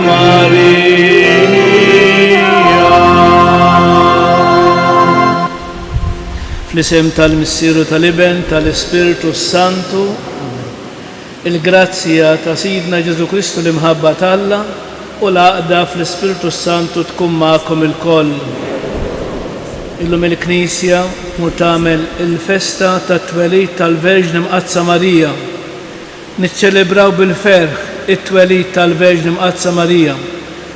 Marija. Fl-isem tal-Missieru tal-Iben tal-Ispiritu Santu, il-grazzja ta' Sidna Ġesu Kristu l-imħabba t'Alla u l-għaqda fl-Ispiritu Santu tkun magħkom il-koll. Illum il-Knisja tmur tagħmel il-festa tat-twelid tal-Verġni Mqazza Marija. Niċċelebraw bil-ferħ it-twelid tal-Verġni Mqazza Marija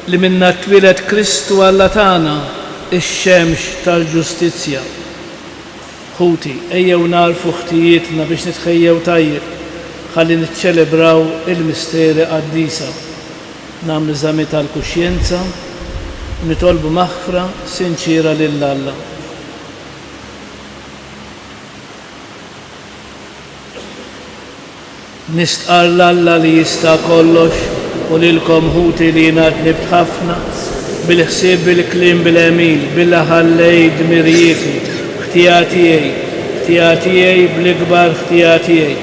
li minnha twieled Kristu Alla tagħna, ix-Xemx tal-Ġustizzja. Ħuti, ejjew narfu ħtijietna biex nitħejjew tajjeb, ħalli niċċelebraw il-misteri qaddisa. Nagħmlu eżami tal-kuxjenza u nitolbu maħfra sinċira lil Alla. Nistqar l-Alla li jista' kollox u lilkom ħuti li jingħad nibt ħafna bil-ħsieb bil-kliem bil-emil bil-ħallej dmirjieti ħtijatijaj bl-ikbar ħtijatijaj.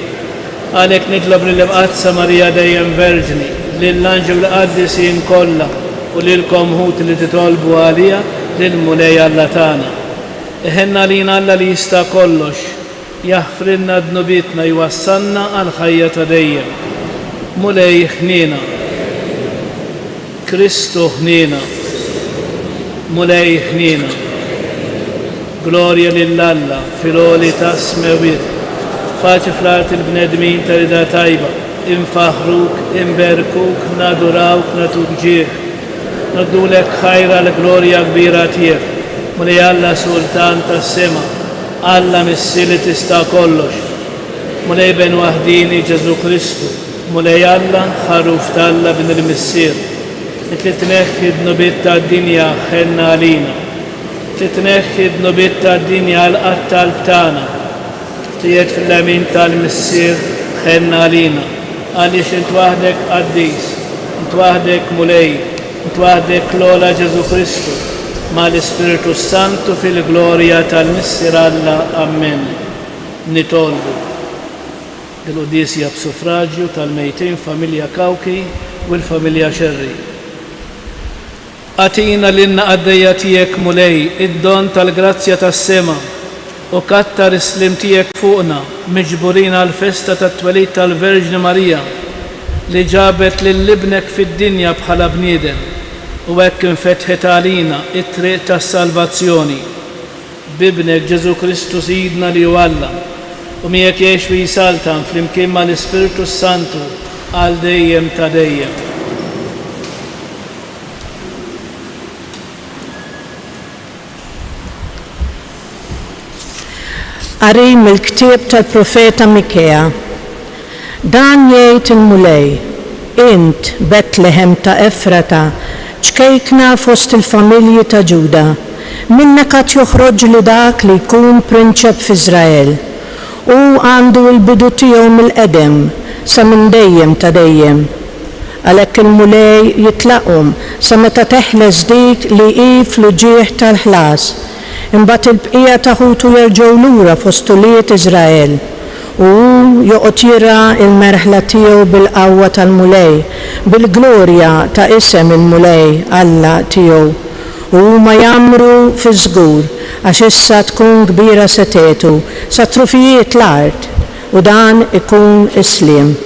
Għalhekk nitlob lill-Mqazza Marija dejjem Verġni, lill-Anġel l-Qaddisin kollha u lilkom ħuti li titolbu għalija lill-Mulej Alla tagħna. Iħenna lina Alla li jista' kollox, jaħfrilna dnubietna jwassalna għal ħajja ta' dejjem. Mulej ħniena, Kristu ħniena, Mulej ħniena. Glorja lill-Alla fil-għoli ta' smewiet, faċi fl-art il-bnedmin ta' rida tajba, infaħruk, inberkuk, nadurawk, natuk ġieħ, naddulek ħajra l-glorja kbira tiegħek. Mulej Alla Sultan tas-sema, Alla missili tista' kollox. Mulej ben waħdini Ġesu Kristu, Mulej Alla ħaruf t'Alla bin il-missier. Li tneħħi d-nubiet tad-dinja ħenna għalina. Li tneħħi d-nubiet tad-dinja l-qatt tal-btana. Tijiet fil-lemin tal-missier ħenna għalina. Għaliex int waħdek qaddis, int waħdek Mulej, int waħdek l-ola Ġesu Kristu, ma l-Ispiritu Santu fil-glorja tal-missier Alla. Amen. Nitolbu dil-Qudisja b'suffraġġju tal-mejtin familja Kawki u l-familja Xerri. Atina l-inna għaddejja tiegħek Mulej, id-don tal-grazzja tas-sema u kattar is-slim tiegħek fuqna, miġburin għal-festa tat-twelid tal-Verġni Marija li ġabet lill-ibnek fid-dinja bħala bniedem u hekk infetħet għalina it-triq tas-salvazzjoni. Bibnek Ġesu Kristu Sidna li hu Alla u miegħek jgħix u jisaltan flimkien mal-Ispiritu Santu għal dejjem ta' dejjem. Qari mill-ktieb tal-Profeta Mikea. Dan jgħid il-Mulej, int Betlehem ta' Efrata, ċkejkna fost il-familji ta' Ġuda, minnek qed joħroġ li dak li jkun prinċep f'Iżrael, u għandu l-bidu tiegħu mill-qedem sa minn dejjem ta' dejjem. Għalhekk il-Mulej jitlaqhom sa meta teħles dik li hi fl-uġieħ tal-ħlas. Imbagħad il-bqija ta' ħutu jerġgħu lura fost uliet Iżrael u joqgħod jira l-merħla tiegħu bil-qawwa tal-Mulej, bil-glorja ta' isem il-Mulej Alla tiegħu. U huma jagħmru fi żgur għax issa tkun kbira setetu sa trufijiet l-art u dan ikun isliem.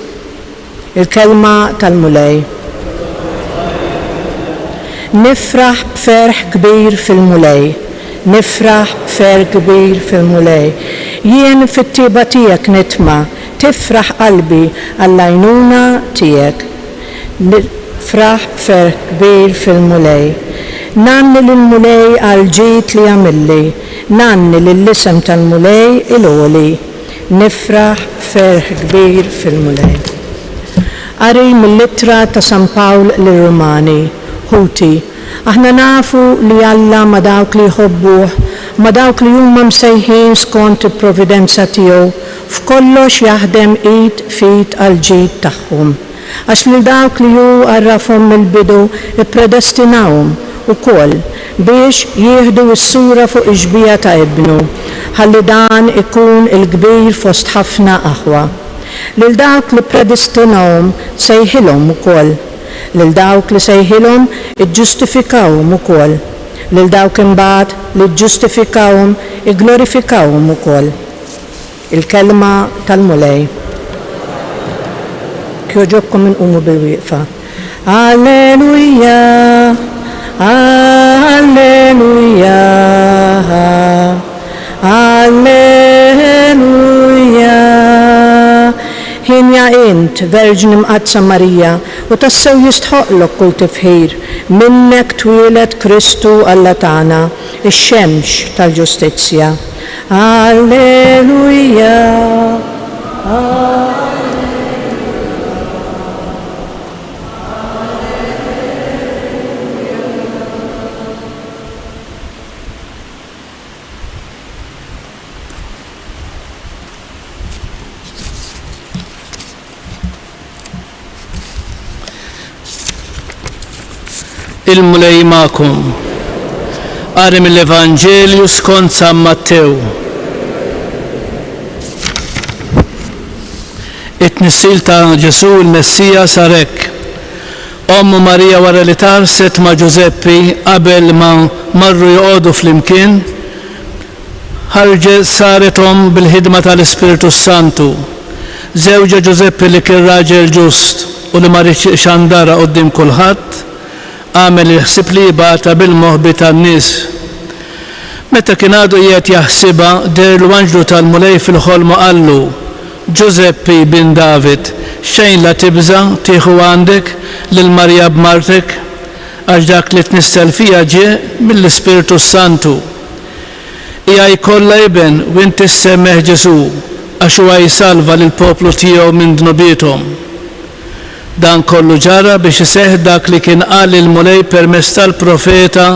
Il-kelma tal-Mulej. Nifraħ b'ferħ kbir fil-Mulej. Nifraħ b'ferħ kbir fil-Mulej. Jien fit-tieba tiegħek nitma' tifraħ qalbi għall-għajnuna tiegħek. Nifraħ b'ferħ kbir fil-Mulej. Nanni lill-Mulej għal-ġid li għamilli, nanni lill-isem tal-Mulej il-għoli. Nifraħ b'ferħ kbir fil-Mulej. Qari mill-littra ta' San Pawl lir-Rumani. Ħuti, aħna nafu li Alla ma dawk li jħobbuh, ma dawk li huma msejħin skont il-providenza tiegħu f'kollox jaħdem id fit għal ġid tagħhom. Għax li dawk li hu għarrafhom mill-bidu ippredestinawhom ukoll biex jieħdu s-sura fuq iġbija ta' ibnu, ħalli dan ikun il-kbir fost ħafna aħwa. Lil dawk li predestinawhom sejħilhom ukoll, lil dawk li sejħilhom iġġustifikawhom ukoll, lil dawk imbagħad li ġġustifikawhom igglorifikawhom ukoll. Il-kelma tal-mulej. Kjoġobkom inqumu bil-wieqfa. Alleluja, alleluja, alleluja. Ħinja int, Verġni mqadsa Marija, u tassew jistħoqlok kull tifħir, minnek twieled Kristu Alla tagħna, ix-xemx tal-ġustizzja. Alleluja. Il-mulej ma'kom. Qari mill-Evanġelju skont San Mattew. It-tnissil ta' Ġesu il-Messija sar hekk. Ommu Marija wara li tarset ma' Giuseppi qabel ma marru joqogħdu flimkien, ħarġet sarethom bil-ħidma tal-Ispiritu Santu. Żewġa Giuseppi li kien raġel ġust u li ma rridx xandara quddiem kulħadd, għamel il-ħsib li jibgħatha bil-moħbi tan-nies. Meta kien għadu qiegħed jaħsibha der l-anġlu tal-mulej fil-ħolma qallu: Giuseppi bin David, xejn la tibża tieħu għandek lil Marja b'martek, għax dak li tnissel fija ġie mill-Ispiritu Santu. Hija jkollha iben u inti ssemmeħ Ġesu għax huwa jsalva lill-poplu tiegħu minn dnubietom. Dan kollu ġara biex iseħħ dak li kien qal il-mulej permezz tal-profeta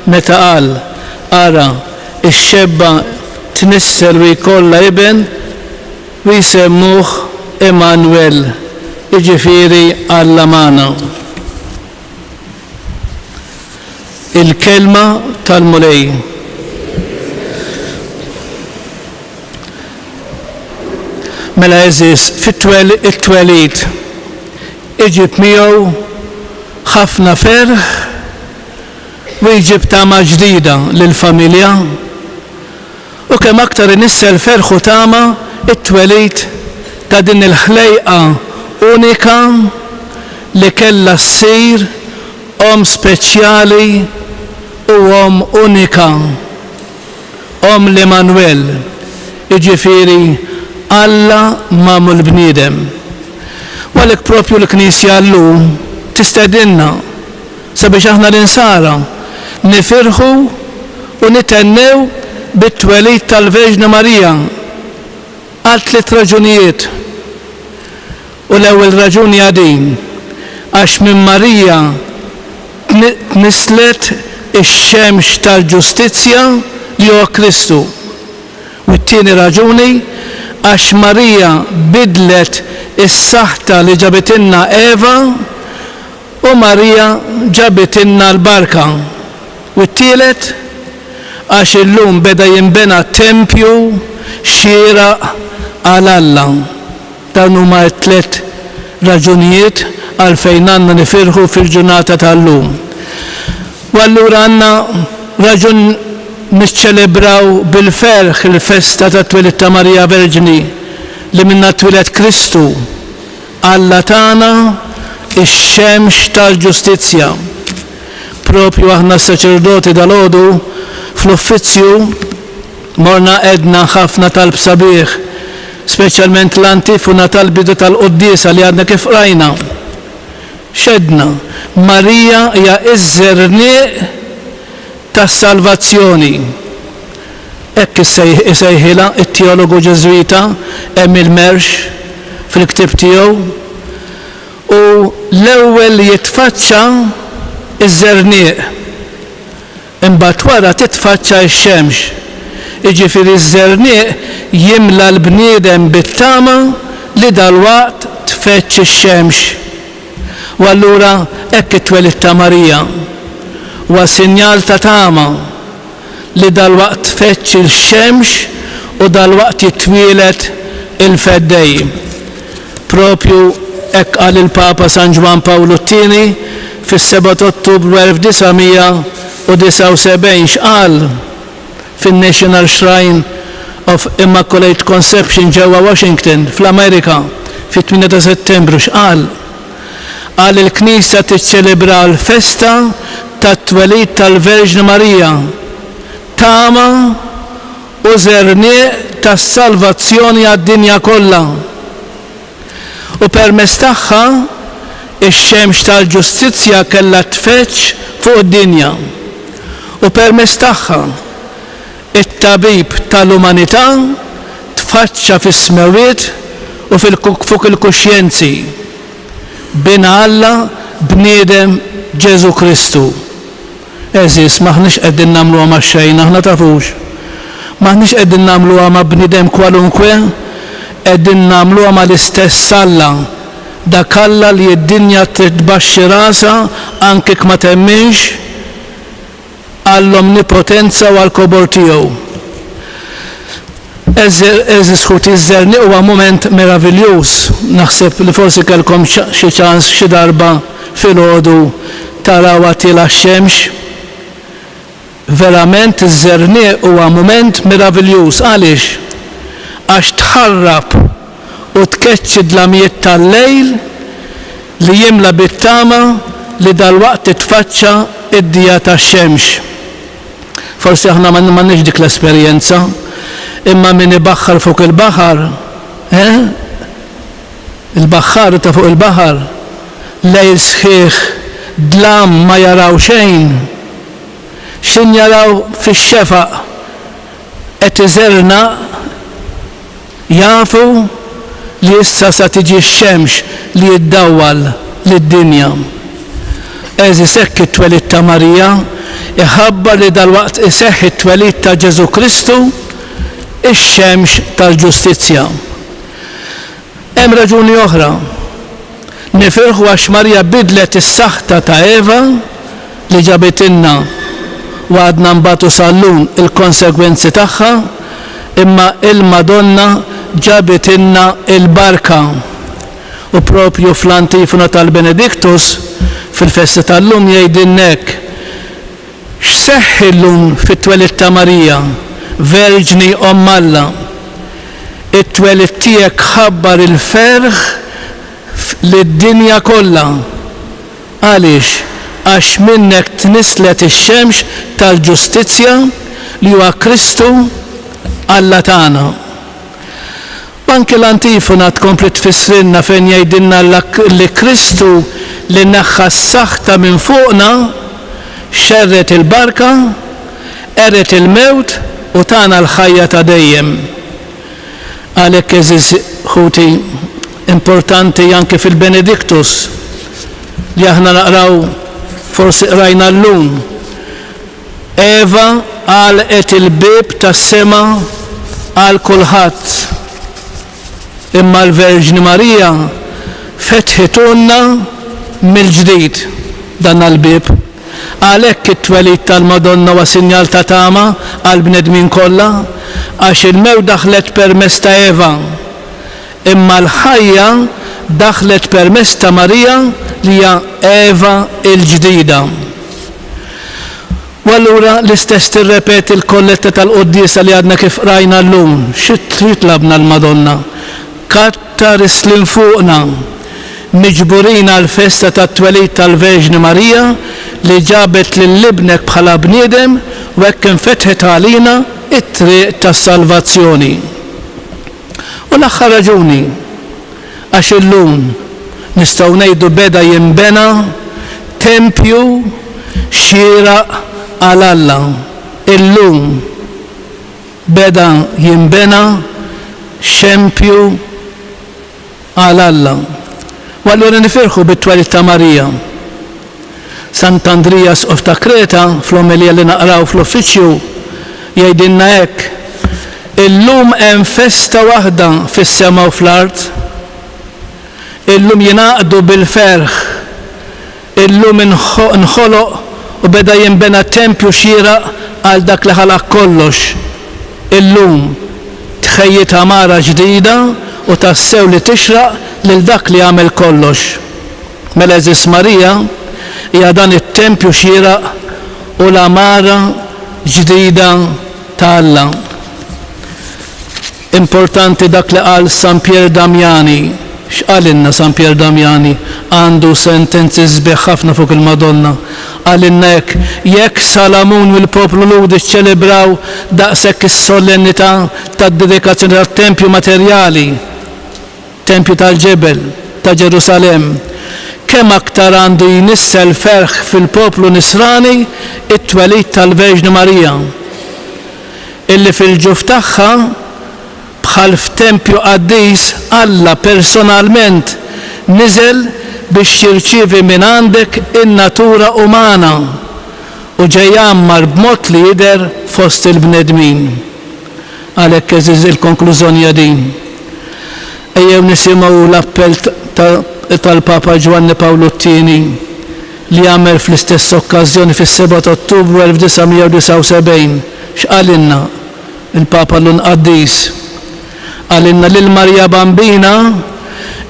meta qal: ara ix-xebba tnissel u jkollha iben u jsemmuh Emanuel, jiġifieri Alla magħna. Il-kelma tal-mulej. Mela eżis it-twelid iġib miegħu ħafna ferħ u jġib tama ġdida lill-familja, u kemm aktar inissel ferħ u tama it-twelid ta' din il-ħlejqa unika li kellha ssir om speċjali u om unika, om l-Emanuel, jiġifieri Alla magħmul bniedem. Għalhekk propju l-Knisja llum tistedinna sabiex aħna l-insara nifirħu u nitennew bit-twelid tal-Verġna Marija għal 3 raġunijiet. U l-ewwel raġuni din għax minn Marija tnislet ix-xemx tal-ġustizzja li huwa Kristu. U t-tieni raġuni għax Marija bidlet is-saħta li ġabitinna Eva u Marija ġabitinna l-barka. U t-tielet għax illum beda jinbena tempju xieraq għal Alla. Dan huma 3 raġunijiet għalfejn għandna nifirħu fil-ġurnata tal-lum. U allura għandna raġun niċċelebraw bil-ferħ il-festa ta' twelid ta' Marija Verġni li minna twiled Kristu, Alla tagħna, ix-xemx tal-ġustizzja. Propju aħna s-saċerdoti dal-għodu fl-uffizzju morna edna ħafna tal-bsabiħ, speċjalment l-antifuna tal-bidu tal-qoddisa li għadna kif rajna. Xedna, Marija hija iż-żernieq tas-salvazzjoni. Hekk isejħilha it-teologu Ġeżwita Emil Mersch fil-ktieb tiegħu, u l-ewwel jitfaċċa iż-żernieq, imbagħad wara titfaċċa x-xemx. Jiġifieri iż-żernieq jimla l-bniedem bit-tama li dalwaqt tfeċċ ix-xemx. U allura hekk it-twelid ta' Marija huwa sinjal ta' tama li dalwaqt tfeċċ il-xemx u dalwaqt jitwieled il-feddej. Propju hekk qal il-Papa San Ġwan Pawlu II fis-7 Ottubru 1979 x'qal fin-National Shrine of Immaculate Conception ġewwa Washington fl-Amerika fit-8 ta' Settembru x'qal. Qal il-Knisja tiċċelebra l-festa tat-twelid tal-Verġni Marija, tama u żernieq tas-salvazzjoni għad-dinja kollha. U permezz tagħha ix-xemx tal-ġustizzja kellha tfeċċ fuq id-dinja. U permezz tagħha it-tabib tal-umanità tfaċċa fis-smewiet u fuq il-kuxjenzi bina Alla bniedem Ġesu Kristu. Eżis, maħniex qegħdin nagħmluha ma' xejn, aħna tafux. Maħniex qegħdin nagħmluha ma' bniedem kwalunkwe, qegħdin nagħmluha ma' l-istess Alla. Dak Alla li d-dinja trid tbaxxi rasha anke ma temminx għall-omnipotenza u għall-kobor tiegħu. Eżis ħuti iż-żernieq huwa mument meraviljuż. Naħseb li forsi kellkom xi ċans xi darba filgħodu taraw għatila x-xemx. Verament iż-żernieq huwa mument meraviljuż. Għaliex? Għax tħarrab u tkeċċi d-lamijiet tal-lejl li jimla bit-tama li dalwaqt titfaċċa id-dija tax-xemx. Forsi aħna m'għandniex dik l-esperjenza, imma min ibaħħar fuq il-baħar, il-baħħar ta' fuq il-baħar, lejl sħiħ, dlam ma jaraw xejn, xin jaraw fix-xefaq qed iżerna jafu li issa sa tiġi x-xemx li jiddawwal lid-dinja. Eżis hekk it-twelid ta' Marija iħabbar li dalwaqt iseħħ it-twelid ta' Ġesu Kristu ix-xemx tal-ġustizzja. Hemm raġuni oħra. Nifirħu għax Marija bidlet is-saħta ta' Eva li ġabitilna u għadna mbagħad sallun il-konsegwenzi tagħha, imma il-Madonna ġabitilna il-barka. U propju fl-antifona tal-Benediktus fil-festa tal-lum jgħidilna hekk: x'seħħ illum fit-twelid ta' Marija, Verġni Omm Alla, it-twelid tiegħek ħabbar il-ferħ lid-dinja kollha. Għaliex? Għax minnek tnislet ix-xemx tal-ġustizzja li huwa Kristu Alla tagħna. Anke l-antifona tkompli tfissrilna fejn jgħidilna li Kristu li naħħa s-saħta minn fuqna xerret il-barka, erret il-mewt u tagħna l-ħajja ta' dejjem. Għalhekk eżis ħuti importanti anke fil-Benediktus li aħna naqraw forsi qrajna llum. Eva għalqet il-bib tas-sema għal kulħadd, imma l-Verġni Marija fetħitunna mill-ġdid dan l-bib. Għalhekk it-twelid tal-Madonna wa sinjal ta' tama għal bnedmin kollha, għax il-mew daħlet permezz ta' Eva, imma l-ħajja daħlet permezz ta' Marija li hija Eva il-ġdida. U allura l-istess tirrepeti l-kolletta tal-Qudiesa li għadna kif rajna llum. Xi tritlabna l-Madonna? Kattar islin fuqna, miġburin għal festa tat-twelid tal-Verġni Marija li ġabet lill-libnek bħala bniedem u hekk infetħet għalina it-triq tas-salvazzjoni. U l-aħħar raġuni għax illum nistgħu ngħidu beda jinbena tempju xieraq għal Alla. Illum beda jinbena xempju għal Alla. U allura nifirħu bit-twelid ta' Marija. Sant'Andreas of ta' Kreta fl-omelija li naqraw fl-uffiċċju jgħidilna hekk: illum hemm festa waħda fis-sema u fl-art. Illum jingħaqdu bil-ferħ. Illum inħoloq u beda jinbena tempju xieraq għal dak li ħalaq kollox. Illum tħejjit amara ġdida u tassew li tixraq lil dak li għamel kollox. Mela eżis Marija hija dan it-tempju xieraq u l-amara ġdida ta' Alla. Importanti dak li qal San Pier Damiani. X'qalinna San Pier Damiani? Għandu sentenzi sbieħ ħafna fuq il-Madonna. Għalinna jekk Salamun u l-poplu ludi ċċelebraw daqshekk is-solennità tad-dedikazzjoni tat-tempju materjali, tempju tal-ġebel ta' Ġerusalem, kemm aktar għandu jnissel ferħ fil-poplu Nisrani it-twelid tal-Verġni Marija, illi fil-ġuf tagħha bħal f'tempju qaddis Alla personalment niżel biex jirċievi minn għandek in-natura umana u ġejjammar b'mod li jidher fost il-bnedmin. Għalhekk eżiż il-konklużjoni din. Ejjew nisimgħu l-appell tal-Papa Giovanni Paolo II li għamel fl-istess okkażjoni fis-7 Ottubru 1979. X'qalinna il-Papa l-Unqaddis? Għalinna lil Marja Bambina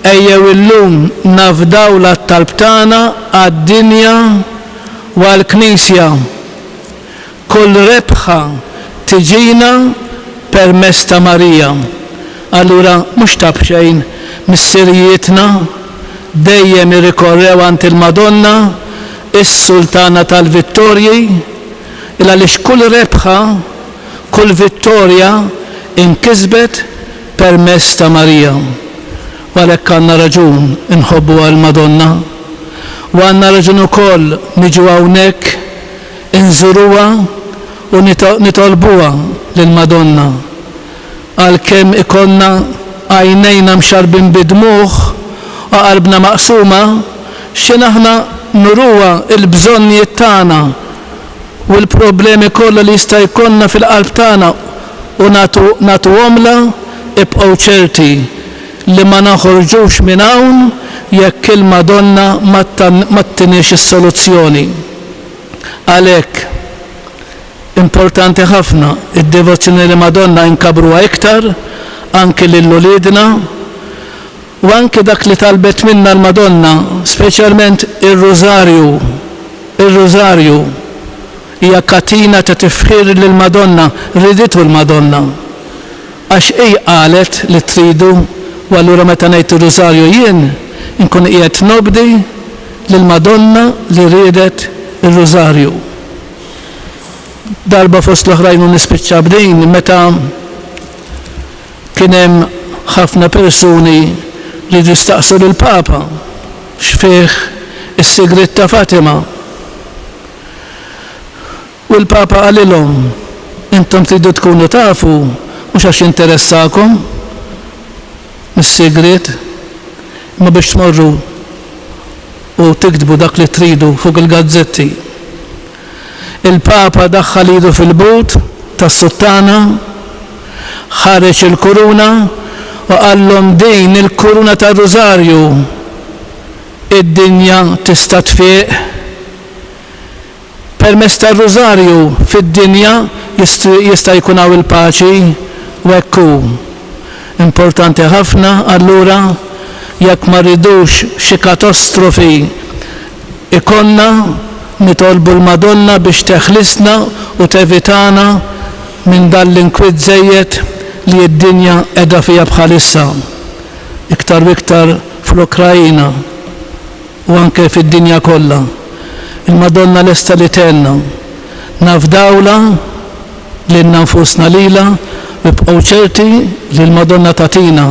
ejjew illum nafdaw l-talb tagħna għad-dinja u għall-Knisja. Kull rebħa tiġina permezz ta' Marija. Allura mhux ta' bxejn missirijietna dejjem irrikorrew għand il-Madonna, is-Sultana tal-Vittorji, il għaliex kull rebħa, kull vittorja inkisbet permezz ta' Marija. Għalhekk għandna raġun inħobbu għall-Madonna u għandna raġun ukoll niġu hawnhekk inżuruha u nitolbuha lill-Madonna. Għalkemm ikonna għajnejna mxarbin bidmuħ u qalbna maqsuma, x'in aħna nuruha il-bżonnijiet tagħna u l-problemi kollha li jista' jkollna fil-qalb tagħna u nagħtuhomla ibqgħu ċerti li ma naħorġux minn hawn jekk il-Madonna ma ttinix is-soluzzjoni. Għalhekk importanti ħafna id-devozzjoni li Madonna inkabruha iktar anke lil-uliedna u anke dak li talbet minna l-Madonna, speċjalment ir-Rożarju. Ir-Rożarju hija katina ta' tifħir lill-Madonna, riditu l-Madonna. Għax qalet li tridu u allura meta ngħid ir-Rożarju jien inkun qiegħed nobdi lill-Madonna li riedet ir-Rożarju. Darba fost l-oħrajn u nispiċċa bdejn meta kien hemm ħafna persuni li jistaqsu lill-Papa x'fih is-sigriet ta' Fatima. U l-Papa qalilhom intom tridu tkunu tafu mhux għax interessakom mis-sigriet, ma biex tmorru u tiktbu dak li tridu fuq il-gazzetti. Il-Papa daħħal idu fil-but tas-suttana, ħareġ il-kuruna u qallhom din il-kuruna tar-Rożarju id-dinja tista' tfieq. Permezz tar-Rożarju fid-dinja jista' jkun hawn il-paċi u hekk hu. Importanti ħafna allura jekk ma rridux xi katastrofi ikonna nitolbu l-Madonna biex teħlisna u tevitana minn dan l-inkwiet żejjed li d-dinja qiegħda fiha bħalissa. Iktar u iktar fl-Ukrajina u anke fid-dinja kollha. Il-Madonna lesta li tenna nafdawla lilna nfusna lilha u bqgħu ċerti li l-Madonna tatina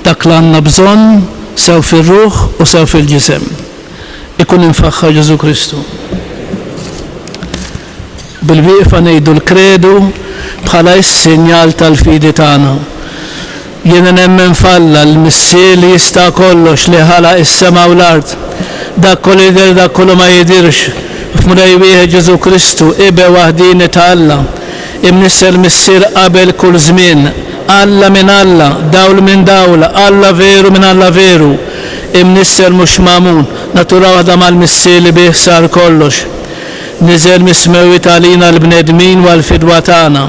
dak li għandna bżonn sew fir-ruħ u sew fil-ġisem. Ikun infaħħar Ġesu Kristu. Bil-wieqfa ngħidu l-kredu bħala s-sinjal tal-fidi tagħna. Jiena nemmen falla l-missier li jista' kollox li ħalaq is-sema u l-ard. Dak kollu jidher dak kollu ma jidirx. F'mulej wieħed Ġesu Kristu ibe waħdini ta' Alla. Imnissel missier qabel kull żmien. Alla minn Alla, dawl minn dawla, Alla veru minn Alla veru. Imnissel mhux magħmun, natura waħda mal-missier li bih sar kollox. Niżel mismewi talina l-bnedmin u għal-fidwa tagħna.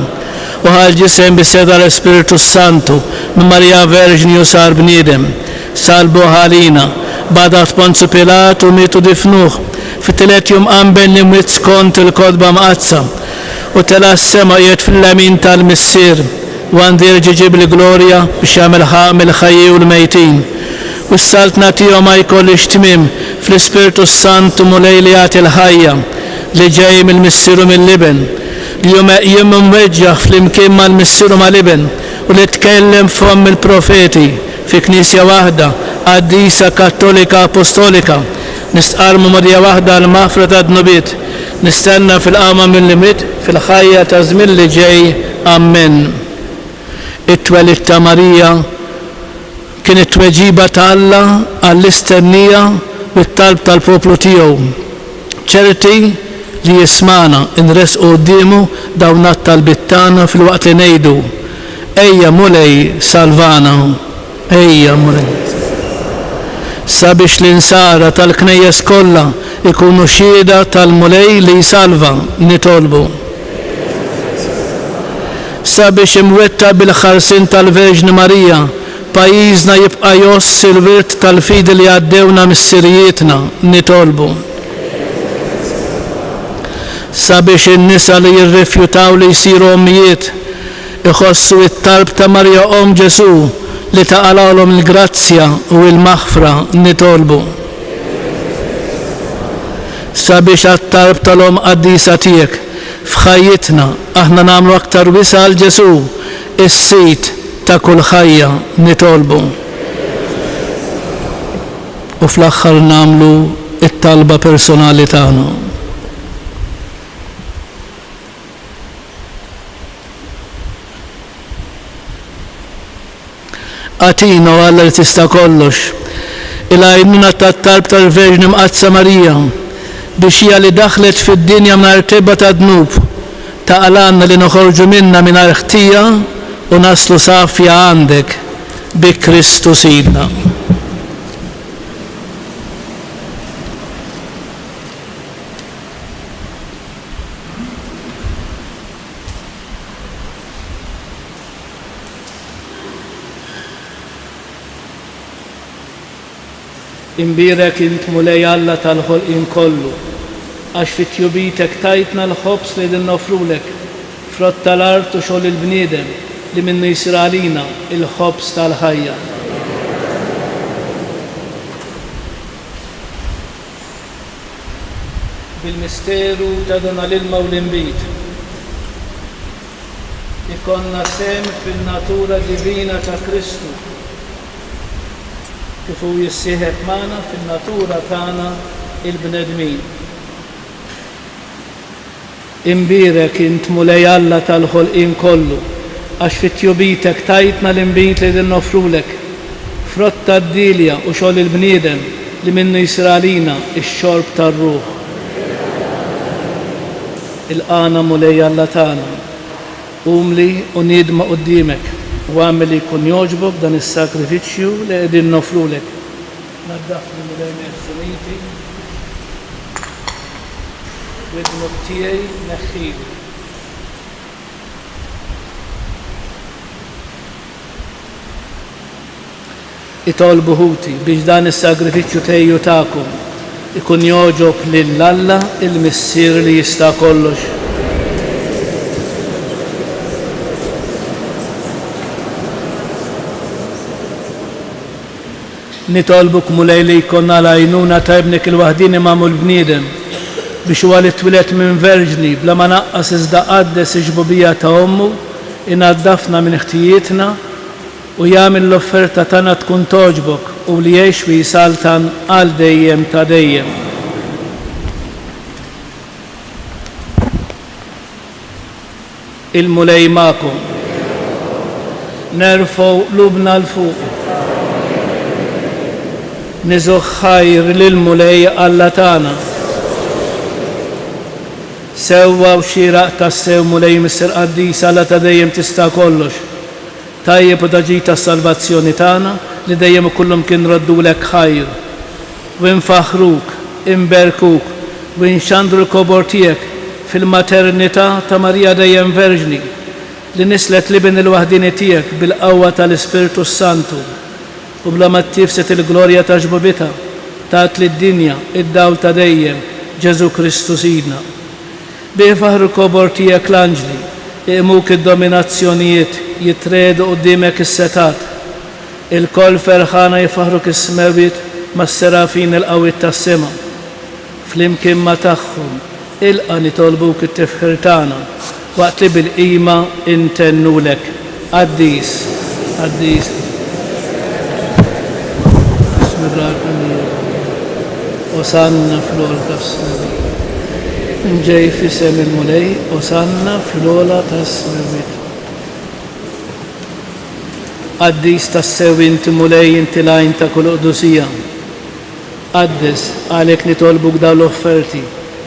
U ħal ġisem bis-seda l-Espiritu Santu minn Marija Verġni u sar bniedem. salbu ħalina, badat Ponzu Pilat u mitu difnuħ, fit-tielet jum qambel li mwit skont il-kodba mqazza, u tela s-sema qiegħed fil-lemin tal-missier, u għandi ġiġib l-glorja biex jagħmel ħajji u l-mejtin. U s-salt natijom ma jkollix tmim fl-Ispirtu Santu mulej li jagħti l-ħajja li ġej mill-missieru mill-liben, li jum mweġġaħ fl-imkien mal-missieru mal-liben u li tkellem f'fomm il-profeti fi knisja waħda qaddisa kattolika apostolika, nistqarmu modja waħda l-maħfra ta' dnubiet, nistenna fil-qama mill-limit fil-ħajja ta' żmien li ġej. Amen. It-twelid ta' Marija kien it-tweġiba ta' Alla għall-istennija u t-talb tal-poplu tiegħu, ċerti li jismana nresqu qudiemu dawn it-talbiet tagħna fil-waqt li ngħidu ejja mulej salvana, ejja mulej. Sabiex l-insara tal-knejjes kollha ikunu xhieda tal-mulej li jsalva nitolbu. Sabiex imwetta bil-ħarsin tal-Verġni Marija pajjiżna jibqa' joss il-wirt tal-fidi li għaddewna mis-sirjietna nitolbu. Sabiex in-nisa li jirrifjutaw li jsiru ommijiet iħossu it-talb ta' Marja Ġesu li taqalawhom il-grazzja u l-maħfra nitolbu. Sabiex għat-talb tal-om qaddisa tiegħek f'ħajjitna aħna nagħmlu aktar wisa għal Ġesu, is-sit ta' kull ħajja nitolbu. U fl-aħħar nagħmlu it-talba personali tagħna. Għatina u Alla li tista' kollox, il-għajnuna tat-talb tal-Verġni Mqazza Marija biex hija li daħlet fid-dinja mingħajr tibba ta' dnub taqalanna li noħorġu minnha mingħajr ħtija u naslu safja għandek bi Kristu Sidna. Imbirek int mulej Alla tal-ħolqien kollu, għax fit-tjubitek tajtna l-ħobs li din nofrulek, frott tal-art u xogħol il-bniedem li minnu jsir għalina il-ħobs tal-ħajja. Bil-misteru ta' dan l-ilma u l-imbit ikonna sem fin-natura divina ta' Kristu kif hu jissieħeb magħna fin-natura tagħna il-bnedmin. Imbirek int mulej Alla tal-ħolqien kollu, għax fit-tjubitek tajtna l-imbit li din nofrulek, frott tad-dilja u xogħol il-bniedem li minnu jsir għalina x-xorb tar-ruħ. Il-qana mulej Alla tagħna, umli u nidma qudiemek u għamel li jkun jogħġbok dan is-sakrifiċċju li qegħdin nofrulek. Naddafni mulej meħżuniti id-dnub tiegħi neħħili. Itolbu ħuti biex dan is-sagrifiċċju tejju tagħkom ikun jogħġob lil Alla il-missier li jista' kollox. Nitolbuk mulej li jkollna l-għajnuna ta' ibnek il-waħdin imamul bniedem biex huwa li twilet minn verġni bla ma naqqas iżda qaddes iġbubija ta' ommu inaddafna minn ħtijietna u jagħmel l-offerta tagħna tkun toġbok u li jgħix wi saltan għal dejjem ta' dejjem. Il-mulej magħkom. Nerfgħu lubna l-fuq. Niżuh ħajr lill-mulej Alla tagħna. Sewwa u xieraq tas-sew mulej missier qaddisa Alla ta' dejjem tista' kollox. Tajjeb u daġi tas-salvazzjoni tagħna li dejjem ikullhom kien raddulek ħajr. U nfaħruk, imberkuk, u nxandru l-kobor tiegħek fil-maternità ta' Marija dejjem Verġni li nislet liben il-waħdini tiegħek bil-qawwa tal-Ispirtu Santu u bla ma tifset il-glorja ta' ġbobita tat li d-dinja id-dawl ta' dejjem Ġesu Kristu sidna. Bih faħru kobor tiegħek l-anġli iqmuk id-dominazzjonijiet jitredu qudiemek is-setat. Il-koll ferħana jifaħru kis-smewit mas-serafin il-qawit tas-sema. Flimkien ma tagħhom ilqa' nitolbuk it-tifħir tagħna waqt li bil-qima intennulek. Qaddis, qaddis. Osanna fl-ola tas-smewit. Ġej fisem il-mulej, osanna fl-ola tas-smewit. Qaddis tas-sew inti mulej inti lajn ta' kull qudusija. Qaddis għalhekk nitolbuk dawn l-offerti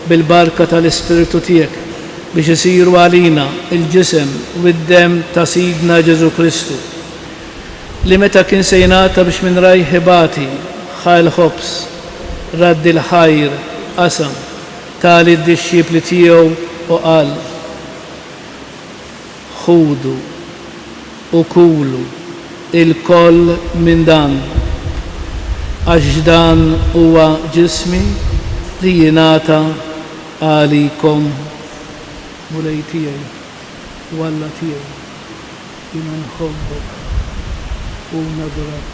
bil-barka tal-Ispiritu tiegħek biex isiru għalina il-ġisem u d-dem ta' Sidna Ġesu Kristu li meta kien se jingħata biex minn rajħibati ħal ħobs raddi l-ħajr qasam tali d-dixxipli tiegħu u qal ħudu u kulu il-koll minn dan għax dan huwa ġismi li jingħata għalikom. Mulej tiegħi u Alla tiegħi jiena nħobbok u nadurak.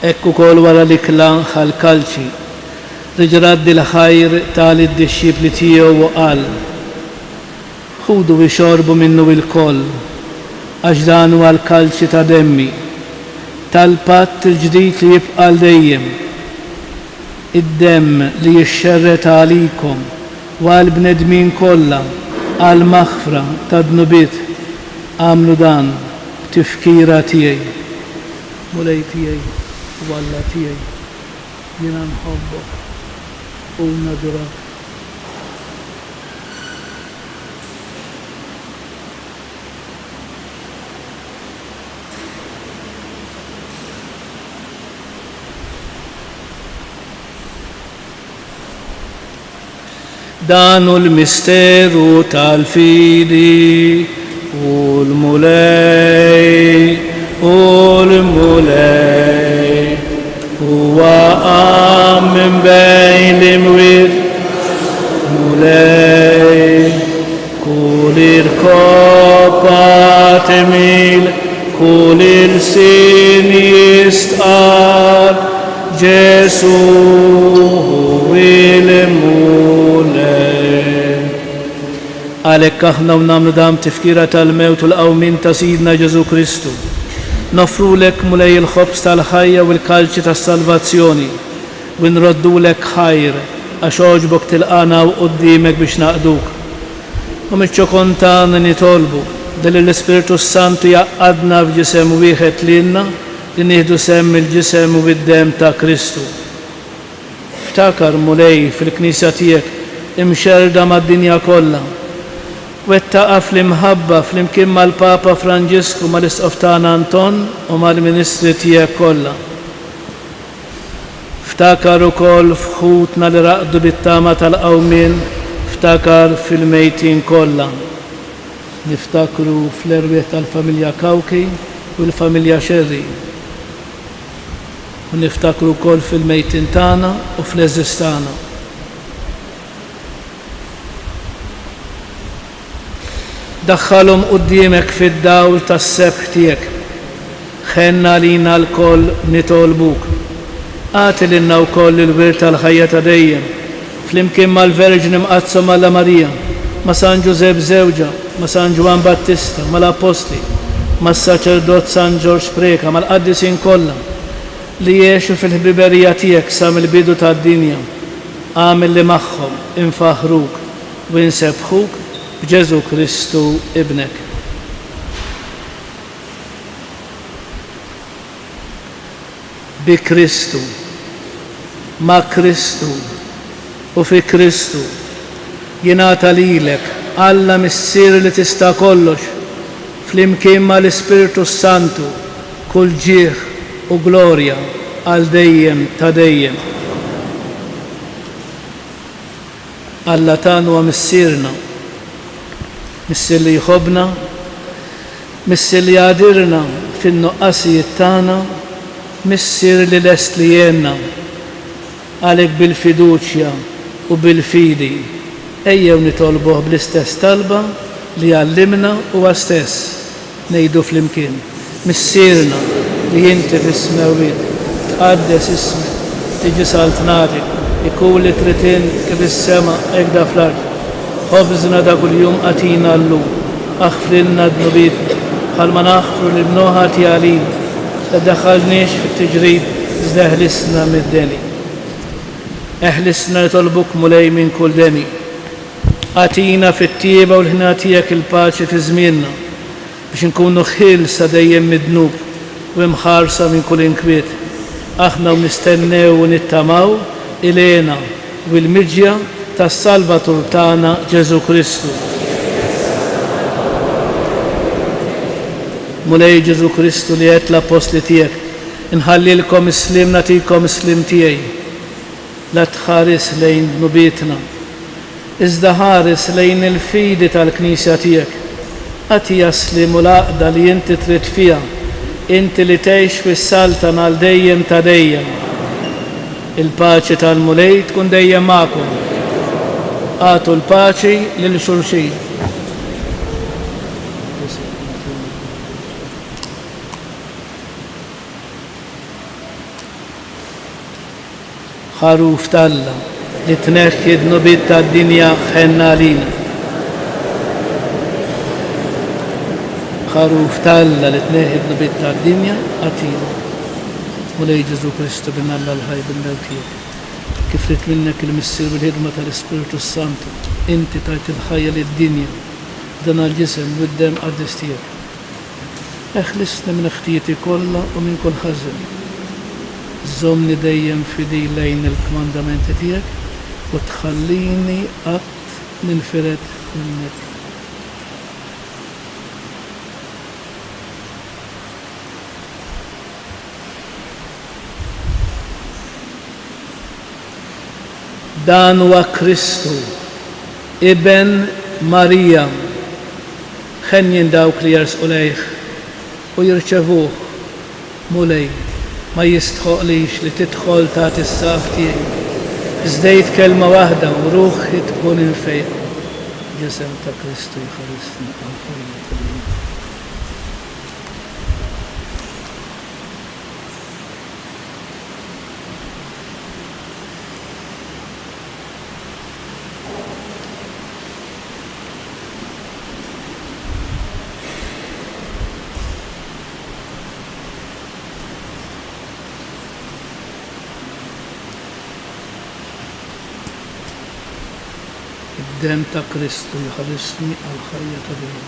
Ekku kol wara l-ikla ħal-kalċi, riġraddi l-ħajr tali d-dixxipli tiegħu u qal ħudu ixorbu minnu il-koll għax dan huwa l-kalċi ta' demmi tal-patt il-ġdid li jibqa' dejjem id-demm li jixxerret għalikom u għall-bnedmin kollha għall-maħfra ta' dnubiet għamlu dan b'tifkira tiegħi. Mulej tiegħi u Alla tiegħi jiena nħobbok u nadurak. Danu l-misteru tal-fidi u l-mulej u l-mulej huwa qam minn bejn l-imwiet mulej kull irkopa timil kull irsin jistqar Ġesu hu il-mulej. Għalhekk aħna nagħmlu dam tifkira tal-mewt u l-qawmin ta' Sidna Ġesu Kristu. Nofrulek mulej il-ħobs tal-ħajja u l-kalċi tas-salvazzjoni u nroddulek ħajr għax oġbok tilqana u quddiemek biex naqduk. U miċ-ċokontan nitolbu li l-Ispiritu Santu jaqqadna f'ġisem wieħed lilna li nieħdu semm il-ġisem u bid-dem ta' Kristu. Ftakar mulej fil-Knisja tiegħek imxerda mad-dinja kollha. Wettaqa fl-imħabba flimkien mal-Papa Franġisku mal-Isqof tagħna Anton u mal-Ministri tiegħek kollha. Ftakar ukoll f'ħutna li raqdu bit-tama tal-qawmien, ftakar fil-mejtin kollha. Niftakru fl-erbieħ tal-familja Kawki u l-familja Xerri. U niftakru wkoll fil-mejtin tagħna u fl-eżis tagħna. Daħħalhom quddiemek fid-dawl tas-sebħ tiegħek. Ħenna lina l-koll nitolbuk. Għati lilna wkoll il-wirt tal-ħajja ta' dejjem, flimkien mal-Verġni mqazza Malla Marija, ma' San Ġusepp Żewġa, ma' San Ġwan Battista, mal-Apostli, mas-Saċerdot San Ġorġ Preka, mal-qaddisin kollha li jgħixu fil-ħbiberija tiegħek sa mill-bidu tad-dinja. Għamil li magħhom infaħruk u insebħuk b'Ġesu Kristu ibnek. Bi Kristu, ma' Kristu u fi Kristu jingħata lilek Alla missier li tista' kollox flimkien mal-Ispiritu Santu kull ġieħ u glorja għal dejjem ta' dejjem. Alla tagħna huwa missierna, missier li jħobbna, missier li għadirna fin-nuqqasijiet tagħna, missier li lest li jenna. Għalhekk bil-fiduċja u bil-fidi ejjew nitolbuh bl-istess talba li għallimna huwa stess ngħidu flimkien. Missierna li inti fis-smawiet tqaddes ismek, tiġi saltnatik, ikun li tritin kif is-sema hekk da fl-ard. Ħobżna da kuljum atina llum, aħfrilna d-nubietna bħalma naħfru li bnoħati għalin, la ddaħħalniex fit-tiġrid iżda eħlisna mid-deni. Eħlisna nitolbuk mulej minn kull deni. Għatina fit-tieba u l-ħna tiegħek il-paċi fi żmienna biex nkunu ħilsa dejjem mid-dnub u imħarsa minn kull inkwiet. Aħna u nistennew u nittamaw ilena u l-miġja tas-Salvatur tagħna Ġesu Kristu. Mulej Ġesu Kristu li qed l-apostli tiegħek, inħallilkom islim nagħtikom islim tiegħi. La tħares lejn nubietna, iżda ħares lejn il-fidi tal-Knisja tiegħek. Għati jaslim u l-għaqda li inti trid fiha, inti li tgħix fis-saltan għal dejjem ta' dejjem. Il-paċi tal-mulej tkun dejjem magħkom. Għatu l-paċi lil xulxin. ħaruf talla li tneħħi d-nubiet tad-dinja ħenna għalina. Ħaruf talla li tneħħi d-nubiet tad-dinja għatina. Mulej Ġesu Kristu bin Alla l-ħaj bil-mewtijiet. Kif rid minnek il-missier bil-ħidma tal-Ispiritu Santu, inti tajt il-ħajja lid-dinja dan għal-ġisem u d-dem qaddis tiegħek. Eħlisni minn ħtieti kollha u minn kull ħażin. Żommni dejjem fidi lejn il-kmandamenti tiegħek u tħallini qatt ninfired minnek. Dan huwa Kristu, Ibn Marija, ħenjin dawk li jersqu lejh u jirċevuh mulej. Ma jistħoqlix li tidħol taħt is-saf tiegħi. Żdejt kelma waħda u ruħi tkun infejqa. Ġisem ta' Kristu jħarisna għal-ħajja tal-jum. Id-dem ta' Kristu jħarisni għal-ħajja tal-jum.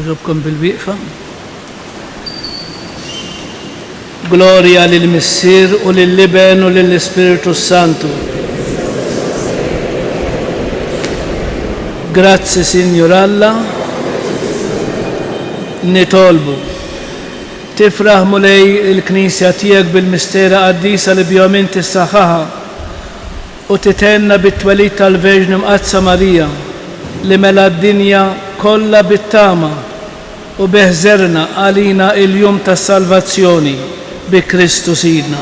جبكم بالوقفة. Gloria للمسير ولللبن وللإسبيريتو سانتو. Grazie Signoralla. Nitolbu tifraħ mulej il-Knisja tiegħek bil-mistera qaddisa li bjomint tissaħħaha u titenna bit-twelid tal-Verġni Mqazza Marija li mela d-dinja kollha bit-tama u beħżerna għalina il-jum tas-salvazzjoni bi Kristu Sidna.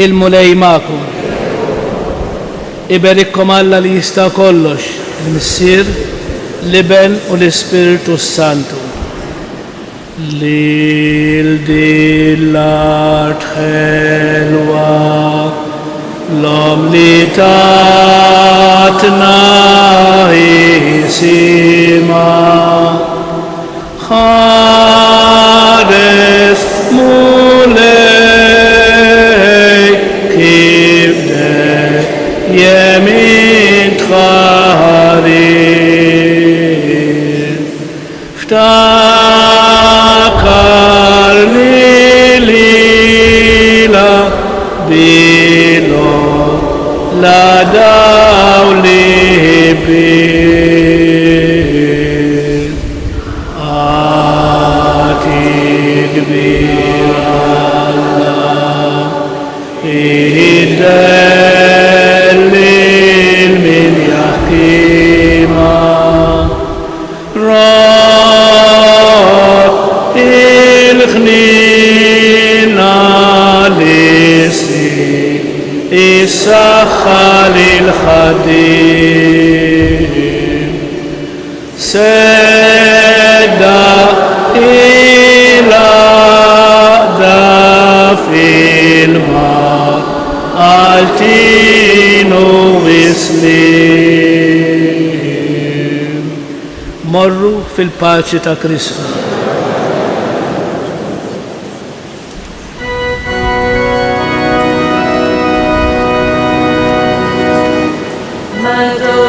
Il-mulej magħkom. Iberikkom Alla li jista' kollox, il-Missier, l-Iben u l-Ispiritu Santu. L-dillart ħelwa l-om li tatna jisima ħares mulej kif de jemin tħarir ftakar lila bilo la dawli bir ati kbir Allah idellil min yahkima il-ħnina li-si is-saħħa lil-ħadim sedda il-għaqda fil-mar altinu islim. Morru fil-paċi ta' Kristu. Madonna